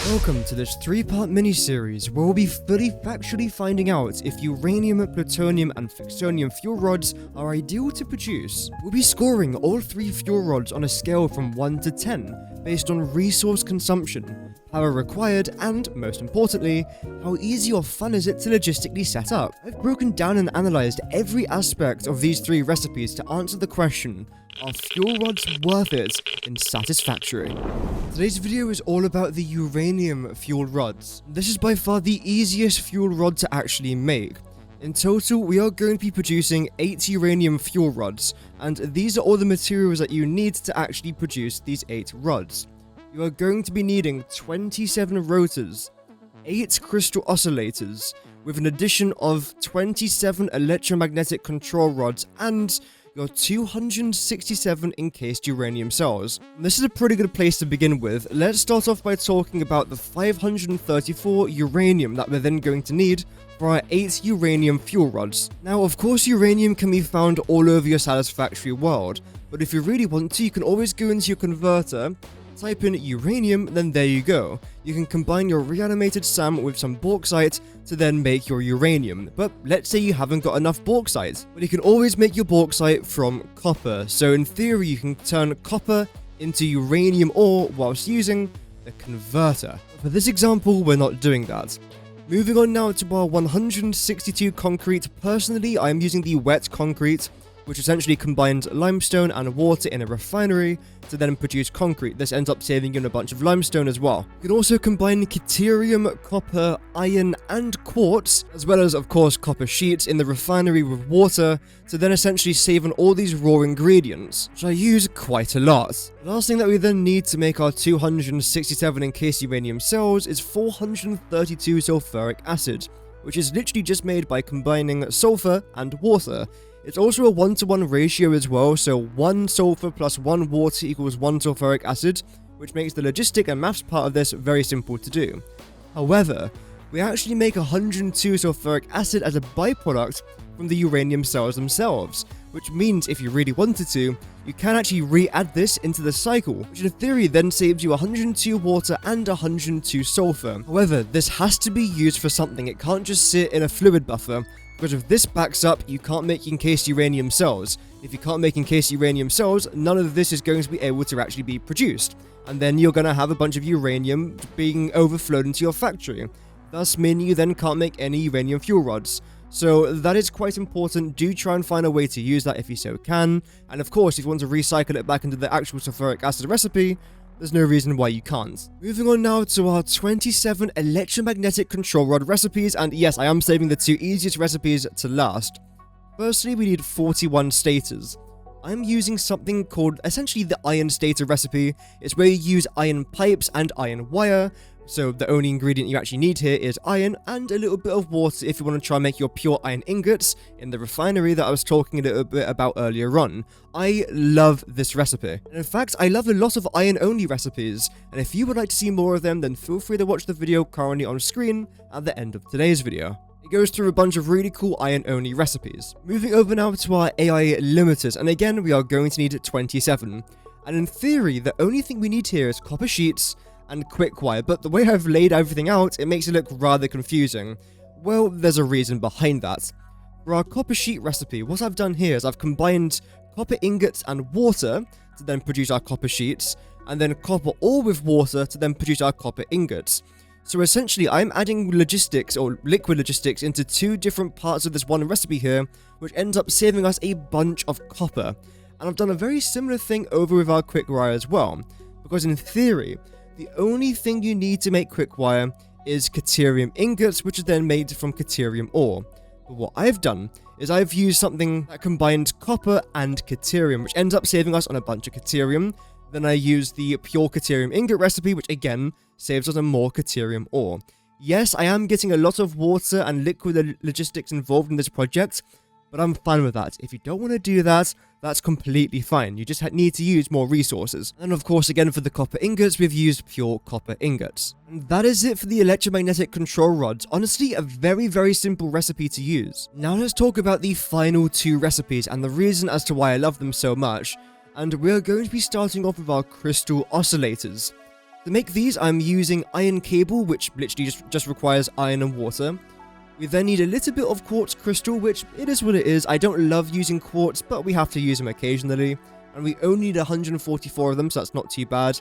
Welcome to this 3-part mini-series where we'll be fully factually finding out if uranium, plutonium and fixonium fuel rods are ideal to produce. We'll be scoring all 3 fuel rods on a scale from 1 to 10 based on resource consumption, power required and, most importantly, how easy or fun is it to logistically set up. I've broken down and analysed every aspect of these 3 recipes to answer the question, are fuel rods worth it in Satisfactory? Today's video is all about the uranium fuel rods. This is by far the easiest fuel rod to actually make. In total, we are going to be producing 8 uranium fuel rods, and these are all the materials that you need to actually produce these 8 rods. You are going to be needing 27 rotors, 8 crystal oscillators, with an addition of 27 electromagnetic control rods, and your 267 encased uranium cells. This is a pretty good place to begin with. Let's start off by talking about the 534 uranium that we're then going to need for our 8 uranium fuel rods. Now, of course, uranium can be found all over your Satisfactory world, but if you really want to, you can always go into your converter, type in uranium, then there you go. You can combine your reanimated SAM with some bauxite to then make your uranium. But let's say you haven't got enough bauxite. Well, you can always make your bauxite from copper. So in theory, you can turn copper into uranium ore whilst using the converter. For this example, we're not doing that. Moving on now to our 162 concrete. Personally, I am using the wet concrete, which essentially combines limestone and water in a refinery to then produce concrete. This ends up saving you a bunch of limestone as well. You can also combine deuterium, copper, iron and quartz, as well as of course copper sheets in the refinery with water to then essentially save on all these raw ingredients, which I use quite a lot. The last thing that we then need to make our 267 encased uranium cells is 432 sulfuric acid, which is literally just made by combining sulfur and water. It's also a 1-to-1 ratio as well, so 1 sulfur plus 1 water equals 1 sulfuric acid, which makes the logistic and maths part of this very simple to do. However, we actually make 102 sulfuric acid as a byproduct from the uranium cells themselves, which means if you really wanted to, you can actually re-add this into the cycle, which in theory then saves you 102 water and 102 sulfur. However, this has to be used for something. It can't just sit in a fluid buffer, because if this backs up, you can't make encased uranium cells. If you can't make encased uranium cells, none of this is going to be able to actually be produced. And then you're going to have a bunch of uranium being overflowed into your factory, thus meaning you then can't make any uranium fuel rods. So that is quite important. Do try and find a way to use that if you so can. And of course, if you want to recycle it back into the actual sulfuric acid recipe, there's no reason why you can't. Moving on now to our 27 electromagnetic control rod recipes, and yes, I am saving the 2 easiest recipes to last. Firstly, we need 41 stators. I'm using something called essentially the iron stator recipe. It's where you use iron pipes and iron wire. So the only ingredient you actually need here is iron and a little bit of water if you want to try and make your pure iron ingots in the refinery that I was talking a little bit about earlier on. I love this recipe. And in fact, I love a lot of iron-only recipes, and if you would like to see more of them, then feel free to watch the video currently on screen at the end of today's video. It goes through a bunch of really cool iron-only recipes. Moving over now to our AI limiters, and again, we are going to need 27. And in theory, the only thing we need here is copper sheets and quick wire, but the way I've laid everything out, it makes it look rather confusing. Well, there's a reason behind that. For our copper sheet recipe, what I've done here is I've combined copper ingots and water to then produce our copper sheets, and then copper ore with water to then produce our copper ingots. So essentially, I'm adding logistics or liquid logistics into 2 different parts of this one recipe here, which ends up saving us a bunch of copper. And I've done a very similar thing over with our quick wire as well, because in theory, the only thing you need to make quick wire is deuterium ingots, which are then made from deuterium ore. But what I've done is I've used something that combines copper and deuterium, which ends up saving us on a bunch of deuterium. Then I use the pure deuterium ingot recipe, which again saves us on more deuterium ore. Yes, I am getting a lot of water and liquid logistics involved in this project, but I'm fine with that. If you don't want to do that, that's completely fine. You just need to use more resources. And of course, again, for the copper ingots, we've used pure copper ingots. And that is it for the electromagnetic control rods. Honestly, a very, very simple recipe to use. Now let's talk about the final 2 recipes and the reason as to why I love them so much. And we're going to be starting off with our crystal oscillators. To make these, I'm using iron cable, which literally just requires iron and water. We then need a little bit of quartz crystal, which it is what it is. I don't love using quartz, but we have to use them occasionally. And we only need 144 of them, so that's not too bad.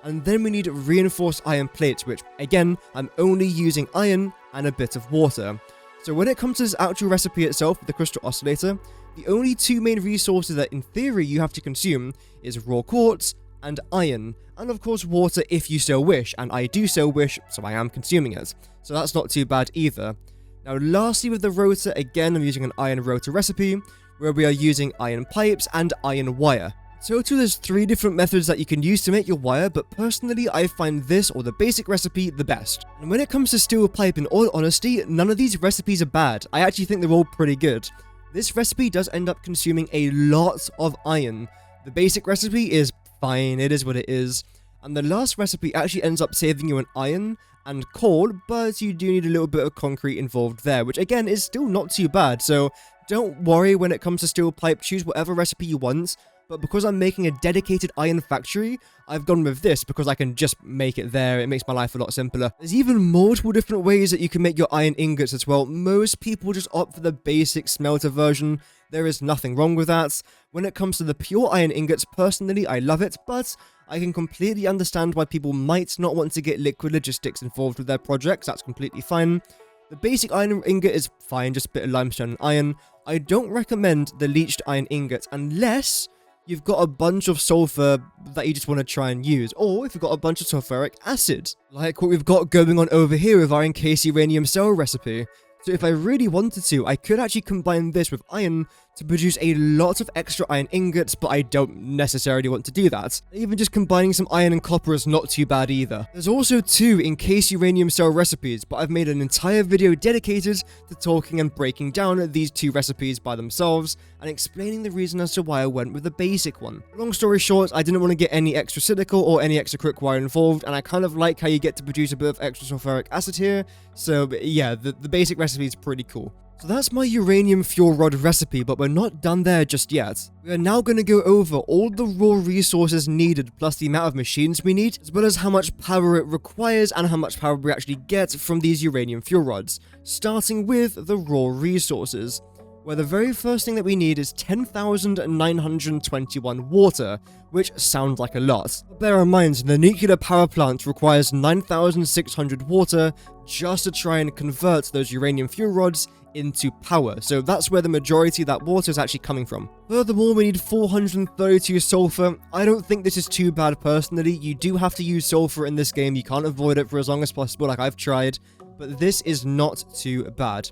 And then we need reinforced iron plates, which, again, I'm only using iron and a bit of water. So when it comes to this actual recipe itself, the crystal oscillator, the only two main resources that, in theory, you have to consume is raw quartz and iron, and of course water if you so wish, and I do so wish, so I am consuming it. So that's not too bad either. Now lastly with the rotor, again I'm using an iron rotor recipe, where we are using iron pipes and iron wire. Total there's 3 different methods that you can use to make your wire, but personally I find this, or the basic recipe, the best. And when it comes to steel pipe, in all honesty, none of these recipes are bad. I actually think they're all pretty good. This recipe does end up consuming a lot of iron. The basic recipe is fine, it is what it is. And the last recipe actually ends up saving you an iron and coal, but you do need a little bit of concrete involved there, which again is still not too bad. So don't worry when it comes to steel pipe, choose whatever recipe you want. But because I'm making a dedicated iron factory, I've gone with this because I can just make it there. It makes my life a lot simpler. There's even multiple different ways that you can make your iron ingots as well. Most people just opt for the basic smelter version. There is nothing wrong with that. When it comes to the pure iron ingots, personally, I love it, but I can completely understand why people might not want to get liquid logistics involved with their projects. That's completely fine. The basic iron ingot is fine, just a bit of limestone and iron. I don't recommend the leached iron ingot unless you've got a bunch of sulfur that you just want to try and use, or if you've got a bunch of sulfuric acid, like what we've got going on over here with our encased uranium cell recipe. So if I really wanted to, I could actually combine this with iron to produce a lot of extra iron ingots, but I don't necessarily want to do that. Even just combining some iron and copper is not too bad either. There's also 2 encased uranium cell recipes, but I've made an entire video dedicated to talking and breaking down these 2 recipes by themselves and explaining the reason as to why I went with the basic one. Long story short, I didn't want to get any extra silica or any extra quick wire involved, and I kind of like how you get to produce a bit of extra sulfuric acid here. So yeah, the basic recipe is pretty cool. So that's my uranium fuel rod recipe, but we're not done there just yet. We are now going to go over all the raw resources needed, plus the amount of machines we need, as well as how much power it requires and how much power we actually get from these uranium fuel rods, starting with the raw resources, where the very first thing that we need is 10,921 water, which sounds like a lot. But bear in mind, the nuclear power plant requires 9,600 water just to try and convert those uranium fuel rods into power, so that's where the majority of that water is actually coming from. Furthermore, we need 432 sulfur. I don't think this is too bad personally. You do have to use sulfur in this game, you can't avoid it for as long as possible like I've tried, but this is not too bad.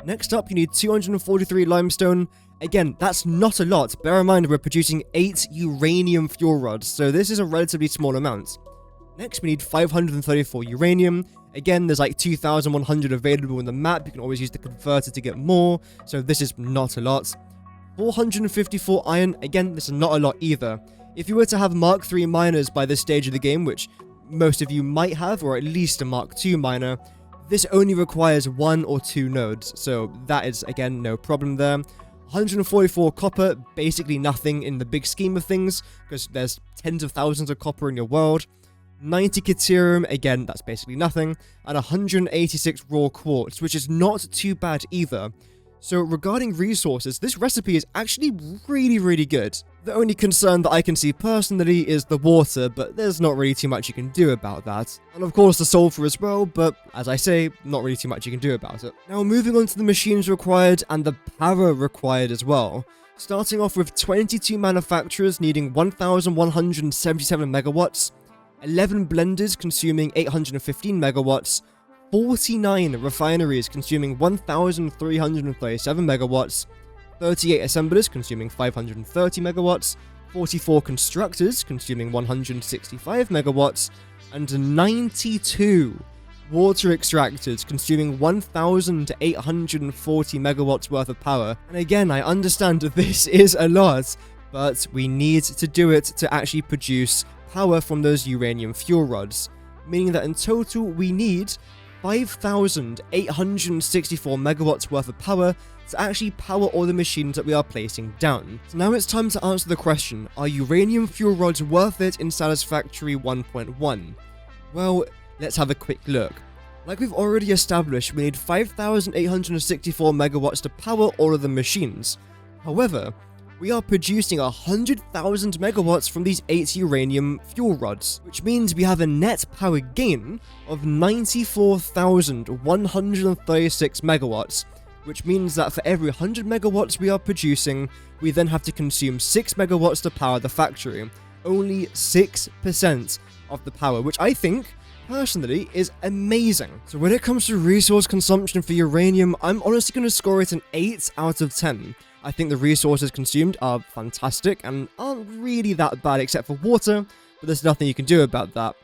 Next up, you need 243 limestone. Again, that's not a lot. Bear in mind, we're producing 8 uranium fuel rods, so this is a relatively small amount. Next, we need 534 uranium. Again, there's like 2,100 available in the map. You can always use the converter to get more, so this is not a lot. 454 iron. Again, this is not a lot either. If you were to have Mark III miners by this stage of the game, which most of you might have, or at least a Mark II miner, this only requires 1 or 2 nodes, so that is, again, no problem there. 144 copper, basically nothing in the big scheme of things, because there's tens of thousands of copper in your world. 90 Caterium, again, that's basically nothing, and 186 raw quartz, which is not too bad either. So regarding resources, this recipe is actually really good. The only concern that I can see personally is the water, but there's not really too much you can do about that. And of course the sulfur as well, but as I say, not really too much you can do about it. Now moving on to the machines required and the power required as well. Starting off with 22 manufacturers needing 1,177 megawatts, 11 blenders consuming 815 megawatts, 49 refineries consuming 1,337 megawatts, 38 assemblers consuming 530 megawatts, 44 constructors consuming 165 megawatts, and 92 water extractors consuming 1,840 megawatts worth of power. And again, I understand that this is a lot, but we need to do it to actually produce power from those uranium fuel rods, meaning that in total we need 5,864 megawatts worth of power to actually power all the machines that we are placing down. So now it's time to answer the question, are uranium fuel rods worth it in Satisfactory 1.1? Well, let's have a quick look. Like we've already established, we need 5,864 megawatts to power all of the machines. However, we are producing 100,000 megawatts from these 8 uranium fuel rods, which means we have a net power gain of 94,136 megawatts, which means that for every 100 megawatts we are producing, we then have to consume 6 megawatts to power the factory. Only 6% of the power, which I think, personally, is amazing. So when it comes to resource consumption for uranium, I'm honestly going to score it an 8 out of 10. I think the resources consumed are fantastic and aren't really that bad except for water, but there's nothing you can do about that.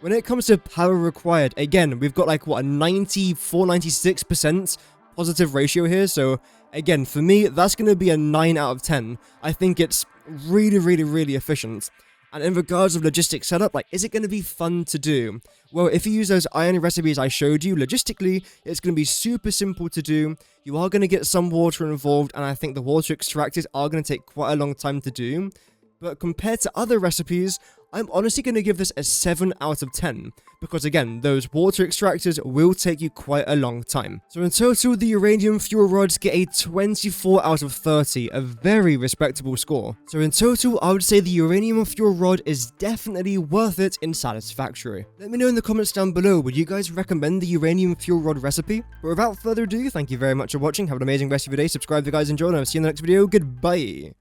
When it comes to power required, again, we've got like, what, a 96% positive ratio here, so again, for me, that's going to be a 9 out of 10. I think it's really efficient. And in regards of logistics setup, like, is it going to be fun to do? Well, if you use those iron recipes I showed you, logistically, it's going to be super simple to do. You are going to get some water involved, and I think the water extractors are going to take quite a long time to do. But compared to other recipes, I'm honestly going to give this a 7 out of 10, because again, those water extractors will take you quite a long time. So in total, the uranium fuel rods get a 24 out of 30, a very respectable score. So in total, I would say the uranium fuel rod is definitely worth it in Satisfactory. Let me know in the comments down below, would you guys recommend the uranium fuel rod recipe? But without further ado, thank you very much for watching, have an amazing rest of your day, subscribe if you guys enjoyed, and I'll see you in the next video, goodbye!